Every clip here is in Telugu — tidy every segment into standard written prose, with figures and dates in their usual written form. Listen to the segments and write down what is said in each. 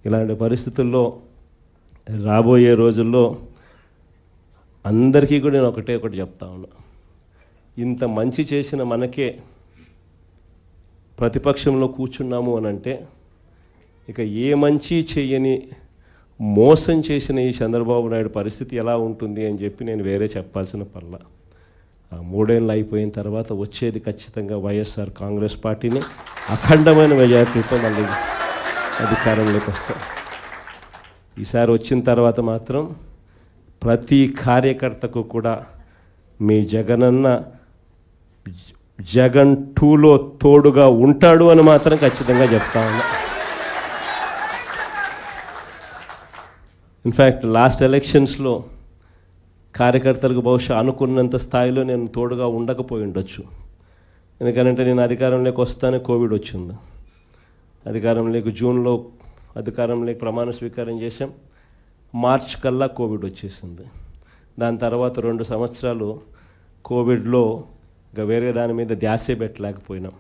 ఇలాంటి పరిస్థితుల్లో రాబోయే రోజుల్లో అందరికీ కూడా నేను ఒకటి చెప్తా ఉన్నా, ఇంత మంచి చేసిన మనకే ప్రతిపక్షంలో కూర్చున్నాము అని అంటే ఇక ఏ మంచి చేయని మోసం చేసిన ఈ చంద్రబాబు నాయుడు పరిస్థితి ఎలా ఉంటుంది అని చెప్పి నేను వేరే చెప్పాల్సిన పర్ల. ఆ 3 ఏళ్ళు అయిపోయిన తర్వాత వచ్చేది ఖచ్చితంగా వైఎస్ఆర్ కాంగ్రెస్ పార్టీని అఖండమైన మెజారిటీతో మళ్ళీ అధికారంలోకి వస్తాం. ఈసారి వచ్చిన తర్వాత మాత్రం ప్రతి కార్యకర్తకు కూడా మీ జగనన్న జగన్ 2లో తోడుగా ఉంటాడు అని మాత్రం ఖచ్చితంగా చెప్తా ఉన్నా. ఇన్ఫ్యాక్ట్ లాస్ట్ ఎలక్షన్స్లో కార్యకర్తలకు బహుశా అనుకున్నంత స్థాయిలో నేను తోడుగా ఉండకపోయి ఉండొచ్చు. ఎందుకంటే నేను అధికారంలోకి వస్తానే కోవిడ్ వచ్చింది. అధికారంలోకి జూన్లో అధికారంలోకి ప్రమాణ స్వీకారం చేశాం, మార్చ్ కల్లా కోవిడ్ వచ్చేసింది. దాని తర్వాత 2 సంవత్సరాలు కోవిడ్లో ఇంకా వేరే దాని మీద ధ్యాసే పెట్టలేకపోయినాం.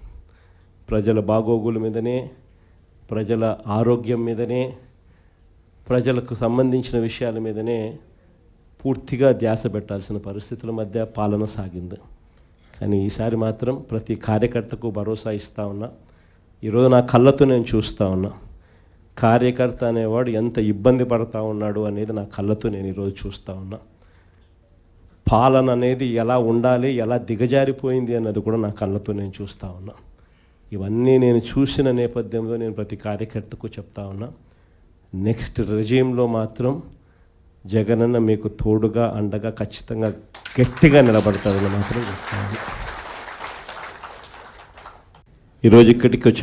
ప్రజల బాగోగుల మీదనే, ప్రజల ఆరోగ్యం మీదనే, ప్రజలకు సంబంధించిన విషయాల మీదనే పూర్తిగా ధ్యాస పెట్టాల్సిన పరిస్థితుల మధ్య పాలన సాగింది. కానీ ఈసారి మాత్రం ప్రతి కార్యకర్తకు భరోసా ఇస్తూ ఉన్నా. ఈరోజు నా కళ్ళతో నేను చూస్తూ ఉన్నా, కార్యకర్త అనేవాడు ఎంత ఇబ్బంది పడతా ఉన్నాడు అనేది నా కళ్ళతో నేను ఈరోజు చూస్తూ ఉన్నా. పాలన అనేది ఎలా ఉండాలి, ఎలా దిగజారిపోయింది అన్నది కూడా నా కళ్ళతో నేను చూస్తూ ఉన్నా. ఇవన్నీ నేను చూసిన నేపథ్యంలో నేను ప్రతి కార్యకర్తకు చెప్తా ఉన్నా, నెక్స్ట్ రెజీమ్లో మాత్రం జగనన్న మీకు తోడుగా అండగా ఖచ్చితంగా గట్టిగా నిలబడతాడని మాత్రం చెప్తా ఉన్నా. ఈరోజు ఇక్కడికి వచ్చి